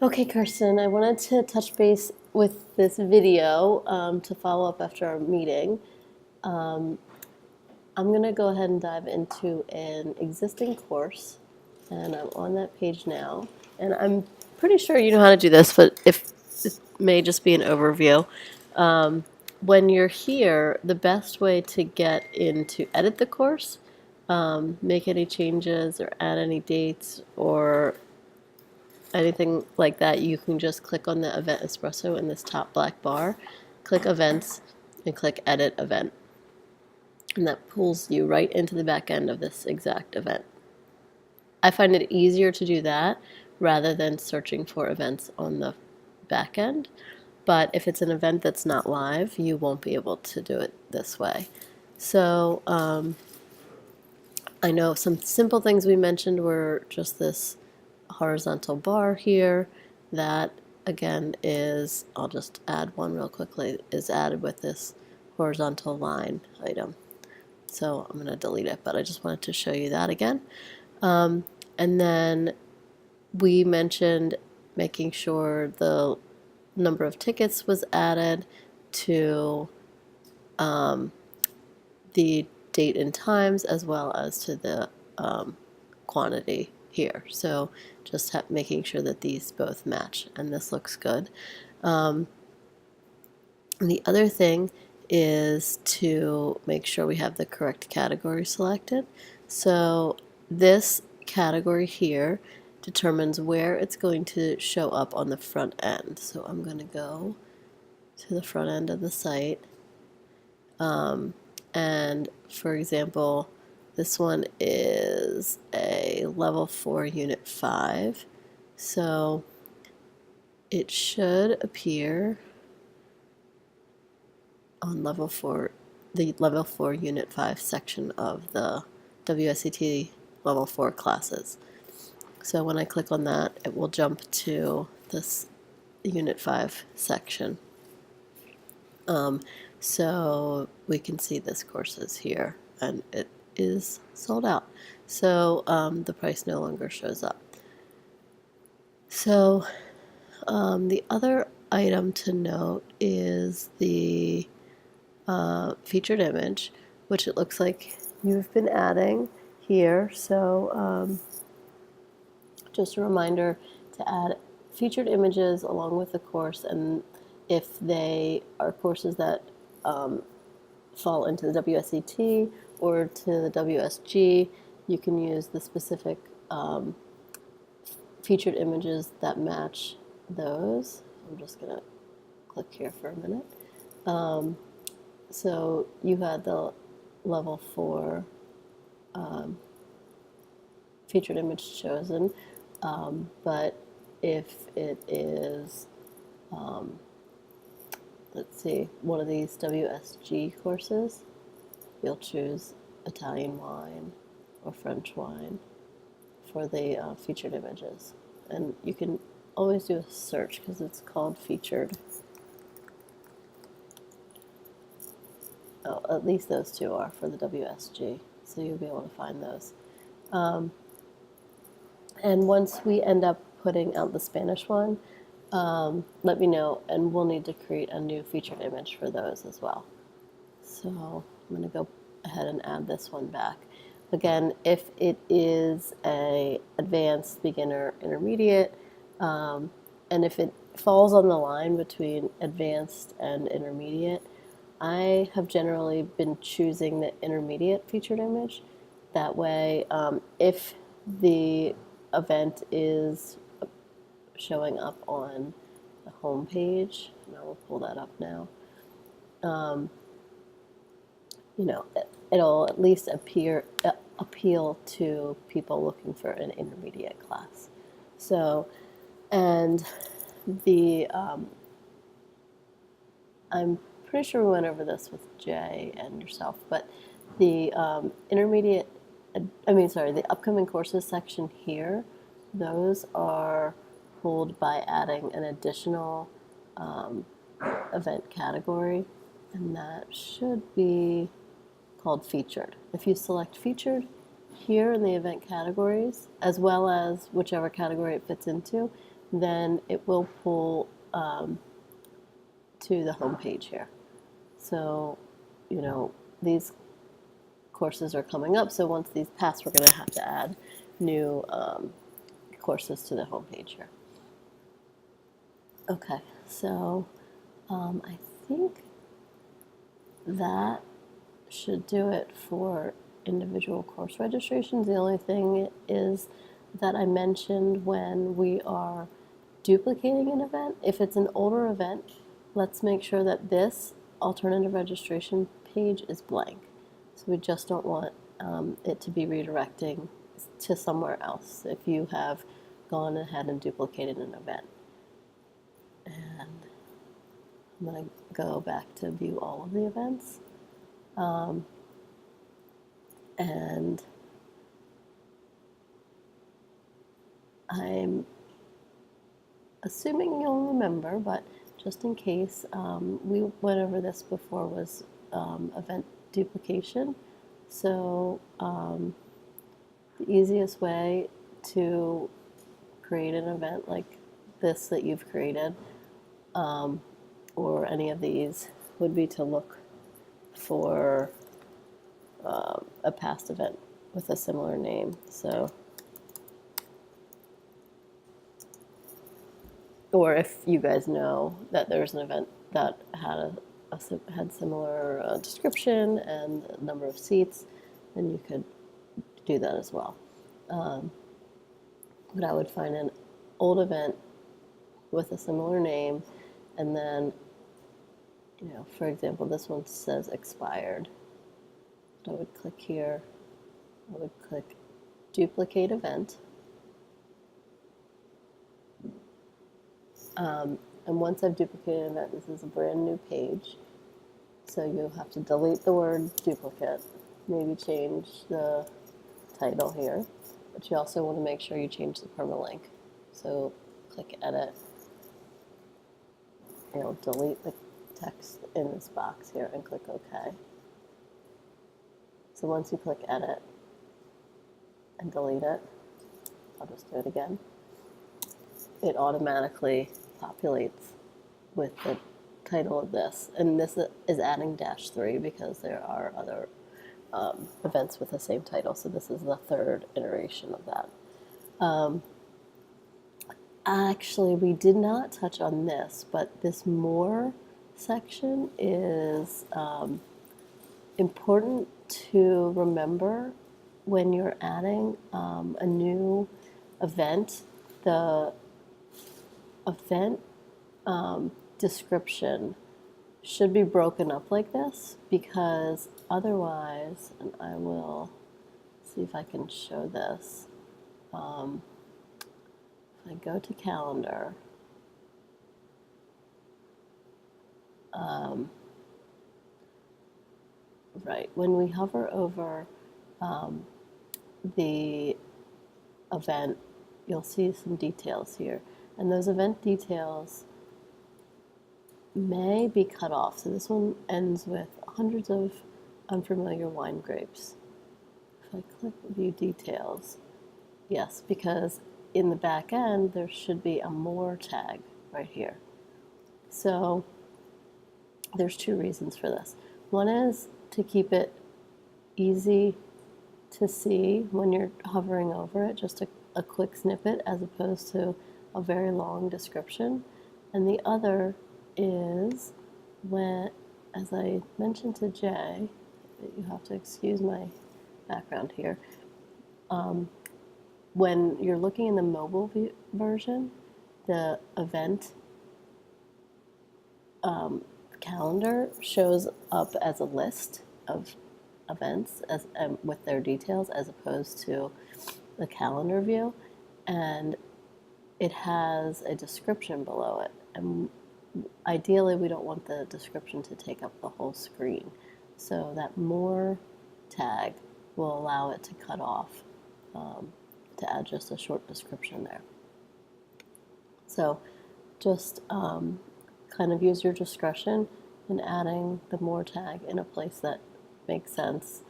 Okay, Kirsten, I wanted to touch base with this video to follow up after our meeting. Um, I'm going to go ahead and dive into an existing course, and I'm on that page now. And I'm pretty sure you know how to do this, but if it may just be an overview. When you're here, the best way to get in to edit the course, make any changes or add any dates or anything like that, you can just click on the Event Espresso in this top black bar, click Events, and click Edit Event. And that pulls you right into the back end of this exact event. I find it easier to do that rather than searching for events on the back end. But if it's an event that's not live, you won't be able to do it this way. So I know some simple things we mentioned were just this horizontal bar here that again is, I'll just add one real quickly, is added with this horizontal line item. So I'm going to delete it, but I just wanted to show you that again. And then we mentioned making sure the number of tickets was added to the date and times as well as to the quantity here. So just making sure that these both match, and this looks good. And the other thing is to make sure we have the correct category selected. So this category here determines where it's going to show up on the front end. So I'm going to go to the front end of the site. And for example, this one is a level 4 unit 5. So it should appear on level 4, the level 4 unit 5 section of the WSET level 4 classes. So when I click on that, it will jump to this unit 5 section. So we can see this course is here, and it is sold out. So the price no longer shows up. So the other item to note is the featured image, which it looks like you've been adding here. So just a reminder to add featured images along with the course, and if they are courses that fall into the WSET or to the WSG, you can use the specific featured images that match those. I'm just going to click here for a minute. So you had the level 4 featured image chosen, but if it is, let's see, one of these WSG courses, you'll choose Italian wine or French wine for the featured images. And you can always do a search because it's called featured. Oh, at least those two are for the WSG, so you'll be able to find those. And once we end up putting out the Spanish one, let me know, and we'll need to create a new featured image for those as well. So I'm going to go ahead and add this one back. Again, if it is a advanced, beginner, intermediate, and if it falls on the line between advanced and intermediate, I have generally been choosing the intermediate featured image. That way, if the event is showing up on the home page, and I will pull that up now, you know, it'll at least appeal to people looking for an intermediate class. So, and the I'm pretty sure we went over this with Jay and yourself, but the the upcoming courses section here, those are pulled by adding an additional event category, and that should be called featured. If you select featured here in the event categories, as well as whichever category it fits into, then it will pull to the home page here. So, you know, these courses are coming up, so once these pass, we're going to have to add new courses to the home page here. Okay, so I think that should do it for individual course registrations. The only thing is that I mentioned when we are duplicating an event, if it's an older event, let's make sure that this alternative registration page is blank. So we just don't want it to be redirecting to somewhere else if you have gone ahead and duplicated an event. And I'm going to go back to view all of the events. And I'm assuming you'll remember, but just in case, we went over this before, was event duplication. So the easiest way to create an event like this that you've created, or any of these, would be to look for a past event with a similar name. So, or if you guys know that there's an event that had similar description and number of seats, then you could do that as well. But I would find an old event with a similar name, and then, you know, for example, this one says expired. I would click here, I would click duplicate event. And once I've duplicated an event, this is a brand new page. So you'll have to delete the word duplicate, maybe change the title here, but you also want to make sure you change the permalink. So click edit, you know, delete the text in this box here and click OK. So once you click edit and delete it, I'll just do it again, it automatically populates with the title of this. And this is adding -3 because there are other events with the same title. So this is the third iteration of that. Actually, we did not touch on this, but this more section is important to remember when you're adding a new event. The event description should be broken up like this, because otherwise, and I will see if I can show this. If I go to calendar, right, when we hover over the event, you'll see some details here. And those event details may be cut off. So this one ends with hundreds of unfamiliar wine grapes. If I click view details, yes, because in the back end, there should be a more tag right here. So there's two reasons for this. One is to keep it easy to see when you're hovering over it, just a quick snippet as opposed to a very long description. And the other is when, as I mentioned to Jay, you have to excuse my background here, when you're looking in the mobile version, the event calendar shows up as a list of events with their details, as opposed to the calendar view, and it has a description below it. And ideally, we don't want the description to take up the whole screen. So that more tag will allow it to cut off, to add just a short description there. So just kind of use your discretion in adding the more tag in a place that makes sense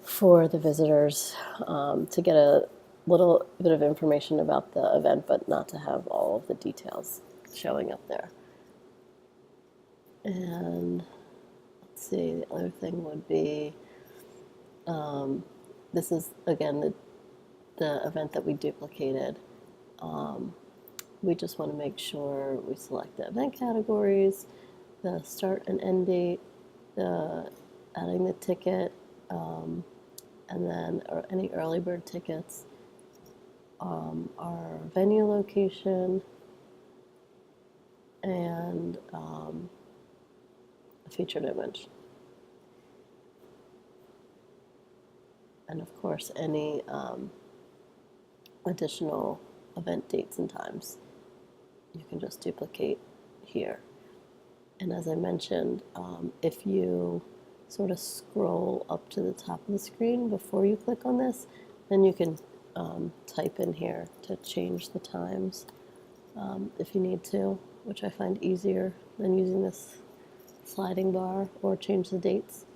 for the visitors to get a little bit of information about the event, but not to have all of the details showing up there. And let's see, the other thing would be, this is, again, the event that we duplicated. We just want to make sure we select the event categories, the start and end date, adding the ticket, and then any early bird tickets, our venue location, and a featured image. And of course, any additional event dates and times you can just duplicate here. And as I mentioned, if you sort of scroll up to the top of the screen before you click on this, then you can type in here to change the times if you need to, which I find easier than using this sliding bar, or change the dates.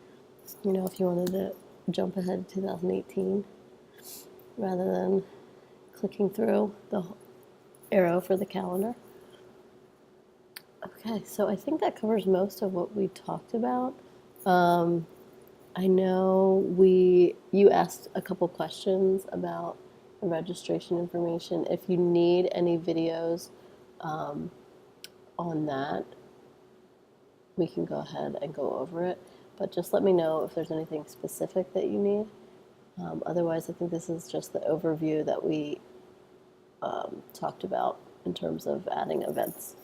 You know, if you wanted to jump ahead to 2018 rather than clicking through the arrow for the calendar. Okay, so I think that covers most of what we talked about. I know you asked a couple questions about the registration information. If you need any videos on that, we can go ahead and go over it. But just let me know if there's anything specific that you need. Otherwise, I think this is just the overview that we talked about in terms of adding events.